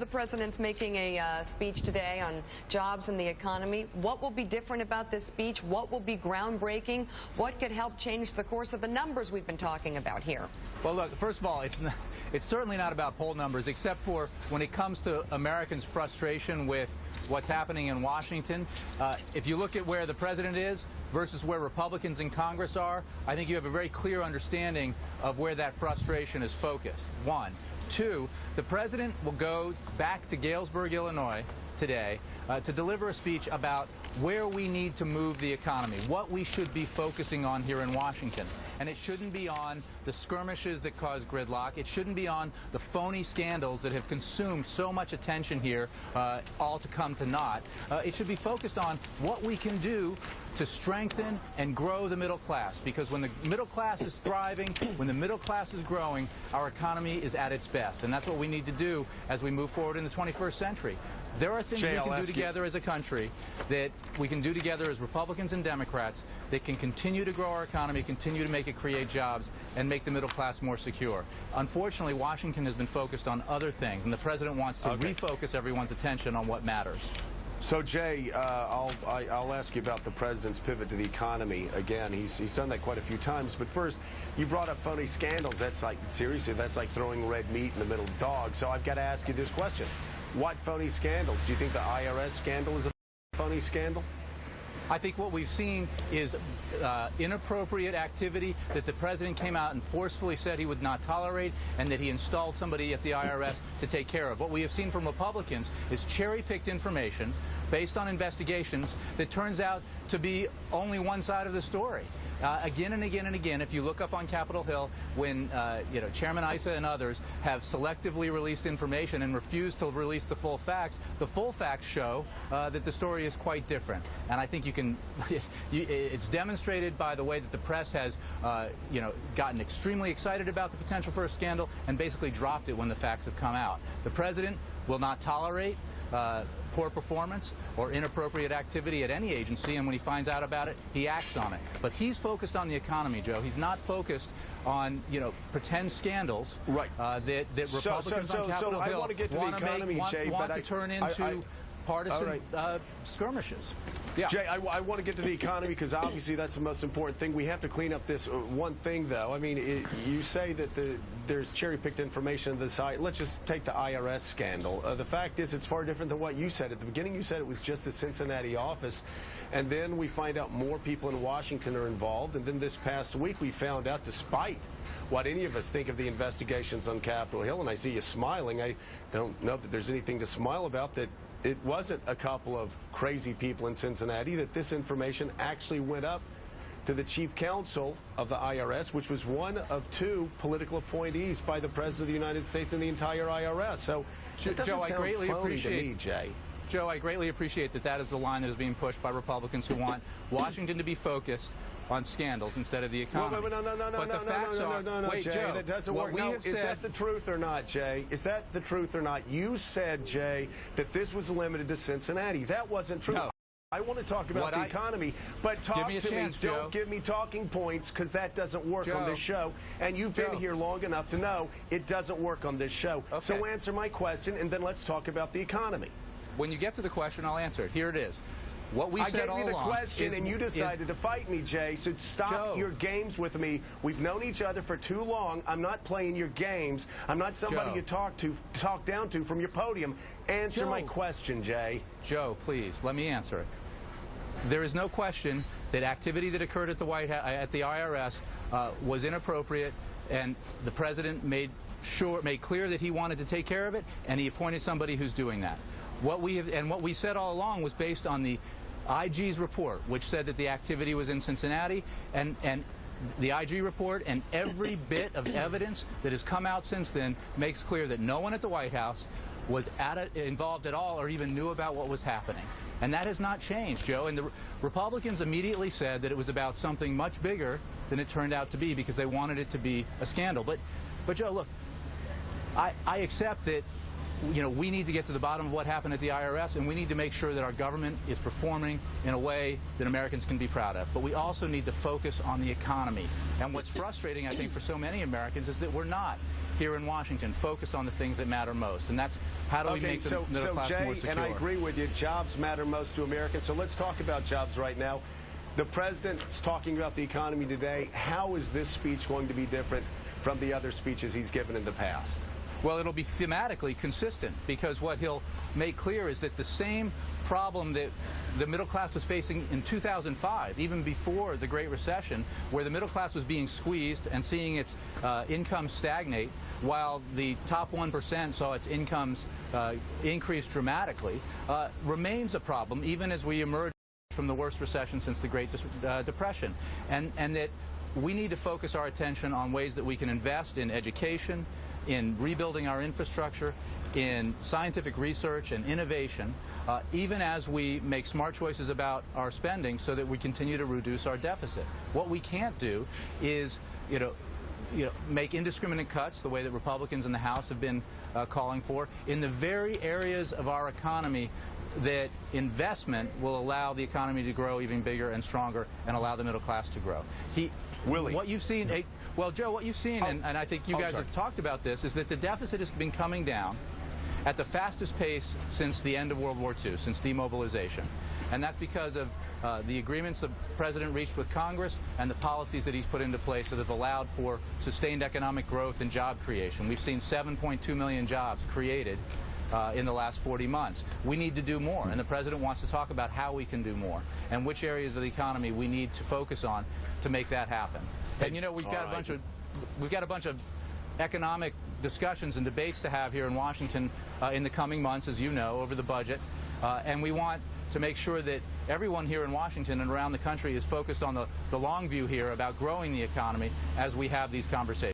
the president's making a speech today on jobs and the economy. What will be different about this speech? What will be groundbreaking? What could help change the course of the numbers we've been talking about here? Well, look, first of all, it's certainly not about poll numbers, except for when it comes to Americans' frustration with what's happening in Washington. If you look at where the president is versus where Republicans in Congress are, I think you have a very clear understanding of where that frustration is focused. One. Two, the president will go back to Galesburg, Illinois today to deliver a speech about where we need to move the economy, what we should be focusing on here in Washington. And it shouldn't be on the skirmishes that cause gridlock. It shouldn't be on the phony scandals that have consumed so much attention here, all to come to naught. It should be focused on what we can do to strengthen and grow the middle class, because when the middle class is thriving, when the middle class is growing, our economy is at its best. And that's what we need to do as we move forward in the 21st century. There are things we can do together as a country, that we can do together as Republicans and Democrats, that can continue to grow our economy, continue to make it create jobs, and make the middle class more secure. Unfortunately, Washington has been focused on other things, and the president wants to refocus everyone's attention on what matters. So, Jay, I'll ask you about the president's pivot to the economy. Again, he's done that quite a few times. But first, you brought up phony scandals. That's like, seriously, that's like throwing red meat in the middle of dogs. So I've got to ask you this question. What phony scandals? Do you think the IRS scandal is a phony scandal? I think what we've seen is inappropriate activity that the president came out and forcefully said he would not tolerate, and that he installed somebody at the IRS to take care of. What we have seen from Republicans is cherry-picked information based on investigations that turns out to be only one side of the story. Again and again and again, if you look up on Capitol Hill, when Chairman Issa and others have selectively released information and refused to release the full facts show that the story is quite different. And I think you can, it's demonstrated by the way that the press has, gotten extremely excited about the potential for a scandal and basically dropped it when the facts have come out. The president will not tolerate poor performance or inappropriate activity at any agency, and when he finds out about it, he acts on it. But he's focused on the economy, Joe. He's not focused on, pretend scandals that Republicans on Capitol Hill want to turn into partisan skirmishes. Yeah. Jay, I want to get to the economy because obviously that's the most important thing. We have to clean up this one thing, though. I mean, you say that there's cherry-picked information on the side. Let's just take the IRS scandal. The fact is it's far different than what you said. At the beginning, you said it was just the Cincinnati office, and then we find out more people in Washington are involved, and then this past week we found out, despite what any of us think of the investigations on Capitol Hill, and I see you smiling, I don't know that there's anything to smile about, that it wasn't a couple of crazy people in Cincinnati, that this information actually went up to the chief counsel of the IRS, which was one of two political appointees by the President of the United States and the entire IRS. So, Joe, I greatly appreciate Joe, I greatly appreciate that is the line that is being pushed by Republicans who want Washington to be focused on scandals instead of the economy. No, Jay, Joe, that doesn't work. No, is that the truth or not, Jay? Is that the truth or not? You said, Jay, that this was limited to Cincinnati. That wasn't true. No. I want to talk about the economy, but talk to me. Don't give me talking points, because that doesn't work on this show. And you've been here long enough to know it doesn't work on this show. Okay. So answer my question, and then let's talk about the economy. When you get to the question, I'll answer it. Here it is. What we said all along. I gave you the question, and you decided to fight me, Jay. So stop your games with me. We've known each other for too long. I'm not playing your games. I'm not somebody you talk down to from your podium. Answer my question, Jay. Joe, please, let me answer it. There is no question that activity that occurred at the at the IRS was inappropriate, and the president made clear that he wanted to take care of it, and he appointed somebody who's doing that. What we said all along was based on the IG's report, which said that the activity was in Cincinnati, and the IG report and every bit of evidence that has come out since then makes clear that no one at the White House was involved at all or even knew about what was happening. And that has not changed, Joe. And the Republicans immediately said that it was about something much bigger than it turned out to be, because they wanted it to be a scandal. But Joe, look, I accept that we need to get to the bottom of what happened at the IRS, and we need to make sure that our government is performing in a way that Americans can be proud of. But we also need to focus on the economy. And what's frustrating, I think, for so many Americans is that we're not. here in Washington, focus on the things that matter most. And that's how do we make the middle class Jay, more secure. and I agree with you, jobs matter most to Americans. So let's talk about jobs right now. The president's talking about the economy today. How is this speech going to be different from the other speeches he's given in the past? Well, it'll be thematically consistent, because what he'll make clear is that the same problem that the middle class was facing in 2005, even before the Great Recession, where the middle class was being squeezed and seeing its income stagnate, while the top 1% saw its incomes increase dramatically, remains a problem even as we emerge from the worst recession since the Great Depression. And that we need to focus our attention on ways that we can invest in education, in rebuilding our infrastructure, in scientific research and innovation, even as we make smart choices about our spending so that we continue to reduce our deficit. What we can't do is, make indiscriminate cuts the way that Republicans in the House have been calling for in the very areas of our economy that investment will allow the economy to grow even bigger and stronger and allow the middle class to grow. Willie. What you've seen, well, Joe, what you've seen, and I think you guys have talked about this, is that the deficit has been coming down at the fastest pace since the end of World War II, since demobilization. And that's because of the agreements the President reached with Congress and the policies that he's put into place that have allowed for sustained economic growth and job creation. We've seen 7.2 million jobs created in the last 40 months. We need to do more, and the President wants to talk about how we can do more and which areas of the economy we need to focus on to make that happen. And we've got a bunch of economic discussions and debates to have here in Washington in the coming months, as you know, over the budget, and we want to make sure that everyone here in Washington and around the country is focused on the long view here about growing the economy as we have these conversations.